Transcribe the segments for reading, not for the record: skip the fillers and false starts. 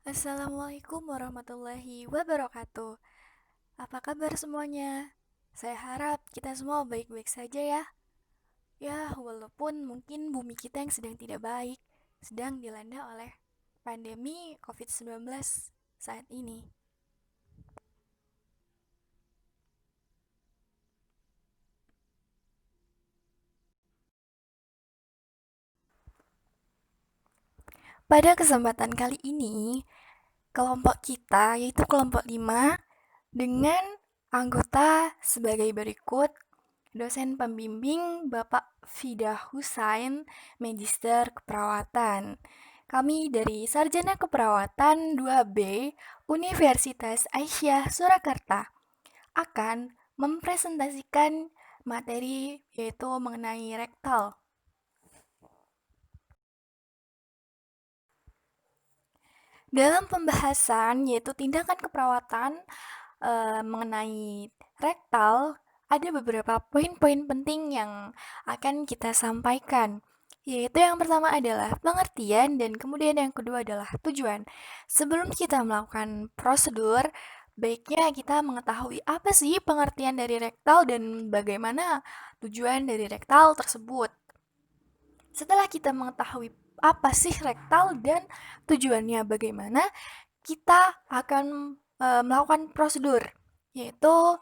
Assalamualaikum warahmatullahi wabarakatuh. Apa kabar semuanya? Saya harap kita semua baik-baik saja ya. Ya, walaupun mungkin bumi kita yang sedang tidak baik, sedang dilanda oleh pandemi COVID-19 saat ini. Pada kesempatan kali ini, kelompok kita yaitu kelompok 5 dengan anggota sebagai berikut: dosen pembimbing Bapak Fidah Husain, Magister Keperawatan. Kami dari Sarjana Keperawatan 2B Universitas Aisyah Surakarta akan mempresentasikan materi yaitu mengenai rektal. Dalam pembahasan yaitu tindakan keperawatan mengenai rektal, ada beberapa poin-poin penting yang akan kita sampaikan. Yaitu yang pertama adalah pengertian dan kemudian yang kedua adalah tujuan. Sebelum kita melakukan prosedur, baiknya kita mengetahui apa sih pengertian dari rektal dan bagaimana tujuan dari rektal tersebut. Setelah kita mengetahui apa sih rektal dan tujuannya bagaimana, kita akan melakukan prosedur, yaitu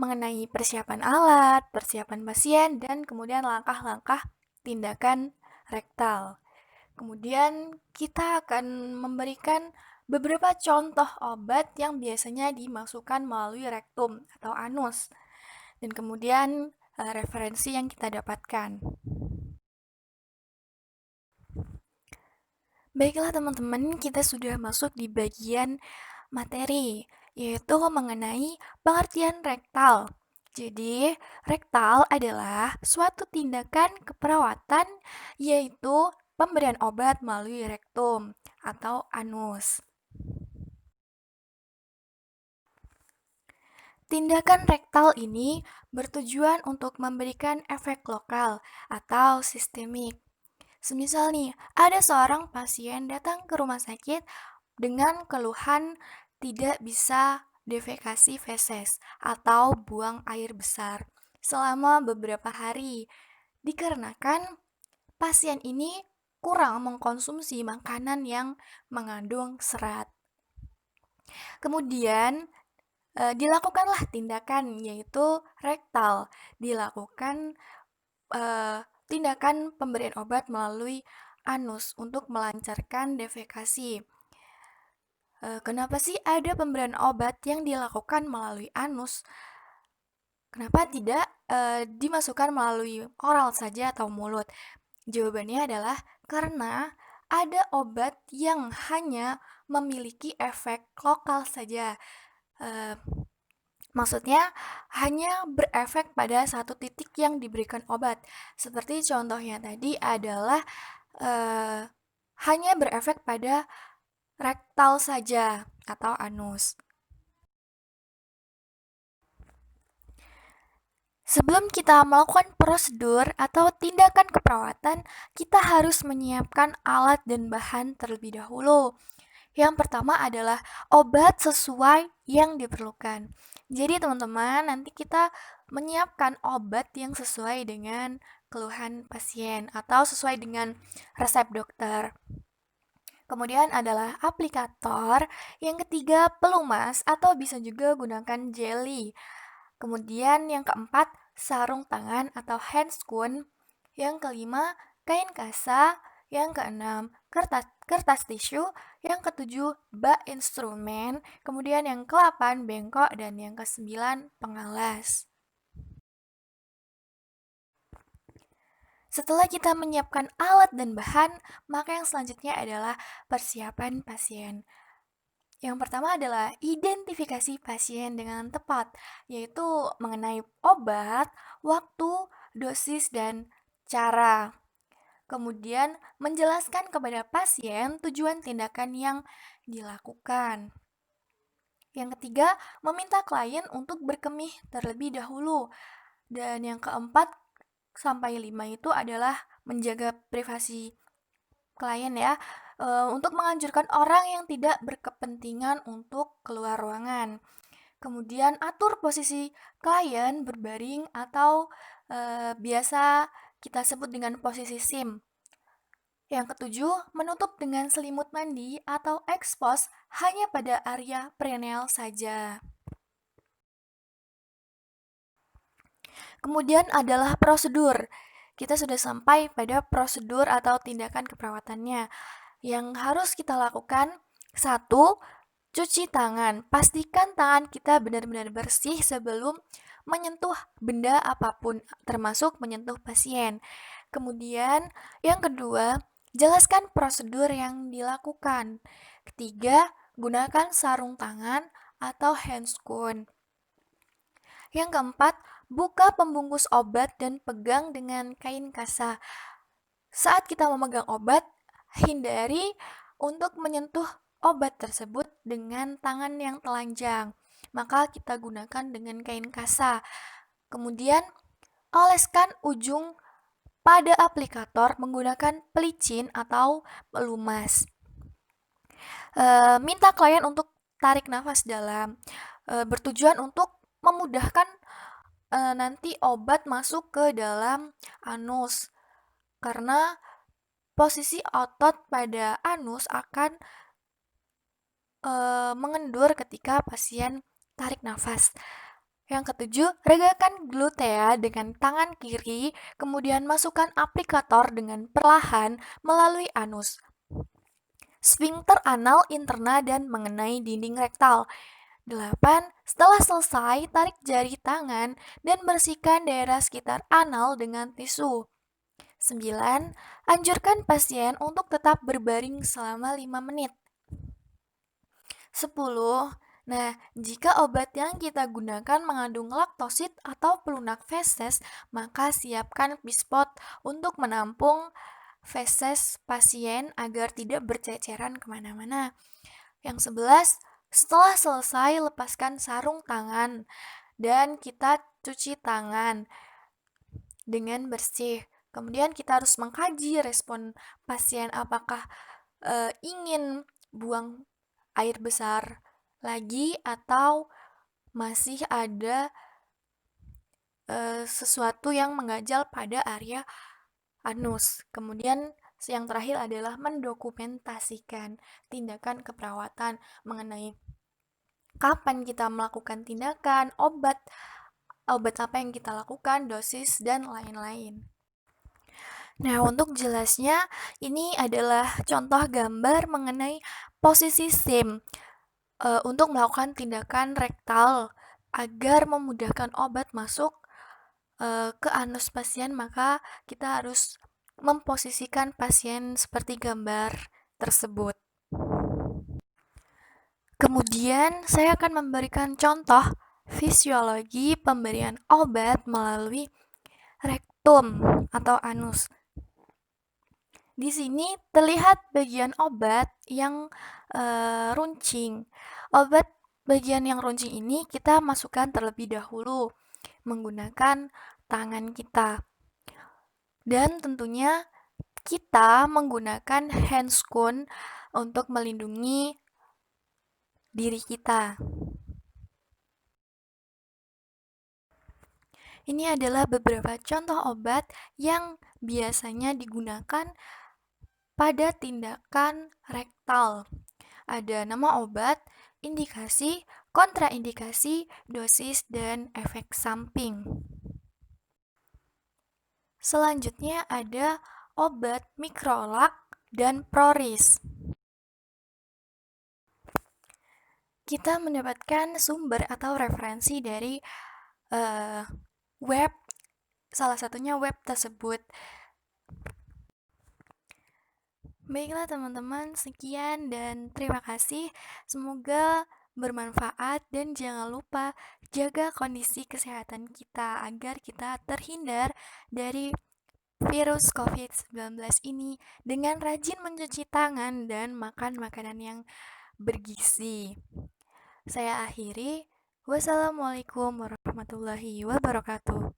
mengenai persiapan alat, persiapan pasien, dan kemudian langkah-langkah tindakan rektal. Kemudian kita akan memberikan beberapa contoh obat yang biasanya dimasukkan melalui rektum atau anus, dan kemudian referensi yang kita dapatkan. Baiklah teman-teman, kita sudah masuk di bagian materi, yaitu mengenai pengertian rektal. Jadi, rektal adalah suatu tindakan keperawatan, yaitu pemberian obat melalui rektum atau anus. Tindakan rektal ini bertujuan untuk memberikan efek lokal atau sistemik. Semisal nih, ada seorang pasien datang ke rumah sakit dengan keluhan tidak bisa defekasi feses atau buang air besar selama beberapa hari, dikarenakan pasien ini kurang mengkonsumsi makanan yang mengandung serat. Kemudian dilakukanlah tindakan yaitu rektal, dilakukan tindakan pemberian obat melalui anus untuk melancarkan defekasi. Kenapa sih ada pemberian obat yang dilakukan melalui anus? Kenapa tidak dimasukkan melalui oral saja atau mulut? Jawabannya adalah karena ada obat yang hanya memiliki efek lokal saja. Uh, Maksudnya hanya berefek pada satu titik yang diberikan obat. Seperti contohnya tadi adalah uh, hanya berefek pada rektal saja atau anus. Sebelum kita melakukan prosedur atau tindakan keperawatan, kita harus menyiapkan alat dan bahan terlebih dahulu. Yang pertama adalah obat sesuai yang diperlukan. Jadi teman-teman, nanti kita menyiapkan obat yang sesuai dengan keluhan pasien atau sesuai dengan resep dokter. Kemudian adalah aplikator, yang ketiga pelumas atau bisa juga gunakan jelly. Kemudian yang keempat sarung tangan atau handscoon. Yang kelima kain kasa. Yang keenam kertas tisu. Yang ketujuh bak instrumen. Kemudian yang ke-8 bengkok dan yang ke-9 pengalas. Setelah kita menyiapkan alat dan bahan, maka yang selanjutnya adalah persiapan pasien. Yang pertama adalah identifikasi pasien dengan tepat, yaitu mengenai obat, waktu, dosis, dan cara. Kemudian menjelaskan kepada pasien tujuan tindakan yang dilakukan. Yang ketiga, meminta klien untuk berkemih terlebih dahulu. Dan yang keempat sampai 5 itu adalah menjaga privasi klien ya. untuk menganjurkan orang yang tidak berkepentingan untuk keluar ruangan. Kemudian atur posisi klien berbaring atau biasa kita sebut dengan posisi SIM. Yang ketujuh, menutup dengan selimut mandi atau expose hanya pada area perineal saja. Kemudian adalah prosedur. Kita sudah sampai pada prosedur atau tindakan keperawatannya. Yang harus kita lakukan, satu, cuci tangan. Pastikan tangan kita benar-benar bersih sebelum menyentuh benda apapun, termasuk menyentuh pasien. Kemudian, yang kedua, jelaskan prosedur yang dilakukan. Ketiga, gunakan sarung tangan atau handscoon. Yang keempat, buka pembungkus obat dan pegang dengan kain kasa. Saat kita memegang obat, hindari untuk menyentuh obat tersebut dengan tangan yang telanjang. Maka kita gunakan dengan kain kasa. Kemudian, oleskan ujung pada aplikator menggunakan pelicin atau pelumas. Minta klien untuk tarik nafas dalam, bertujuan untuk memudahkan nanti obat masuk ke dalam anus. Karena posisi otot pada anus akan mengendur ketika pasien tarik nafas. Yang ketujuh, regangkan glutea dengan tangan kiri, kemudian masukkan aplikator dengan perlahan melalui anus, sfinkter anal interna dan mengenai dinding rektal. 8. Setelah selesai, tarik jari tangan dan bersihkan daerah sekitar anal dengan tisu. 9. Anjurkan pasien untuk tetap berbaring selama 5 menit. 10. Nah, jika obat yang kita gunakan mengandung laktosid atau pelunak feses, maka siapkan pispot untuk menampung feses pasien agar tidak berceceran kemana-mana. Yang 11, setelah selesai lepaskan sarung tangan dan kita cuci tangan dengan bersih. Kemudian kita harus mengkaji respon pasien apakah ingin buang air besar lagi atau masih ada sesuatu yang mengganjal pada area anus. Kemudian yang terakhir adalah mendokumentasikan tindakan keperawatan mengenai kapan kita melakukan tindakan, obat apa yang kita lakukan, dosis, dan lain-lain. Nah, untuk jelasnya, ini adalah contoh gambar mengenai posisi SIM untuk melakukan tindakan rektal agar memudahkan obat masuk ke anus pasien, maka kita harus memposisikan pasien seperti gambar tersebut. Kemudian, saya akan memberikan contoh fisiologi pemberian obat melalui rektum atau anus. Di sini terlihat bagian obat yang runcing. Obat bagian yang runcing ini kita masukkan terlebih dahulu menggunakan tangan kita. Dan tentunya kita menggunakan handscoon untuk melindungi diri kita. Ini adalah beberapa contoh obat yang biasanya digunakan pada tindakan rektal. Ada nama obat, indikasi, kontraindikasi, dosis, dan efek samping. Selanjutnya ada obat mikrolak dan proris. Kita mendapatkan sumber atau referensi dari web, salah satunya web tersebut. Baiklah teman-teman, sekian dan terima kasih. Semoga bermanfaat dan jangan lupa jaga kondisi kesehatan kita agar kita terhindar dari virus COVID-19 ini dengan rajin mencuci tangan dan makan makanan yang bergizi. Saya akhiri. Wassalamualaikum warahmatullahi wabarakatuh.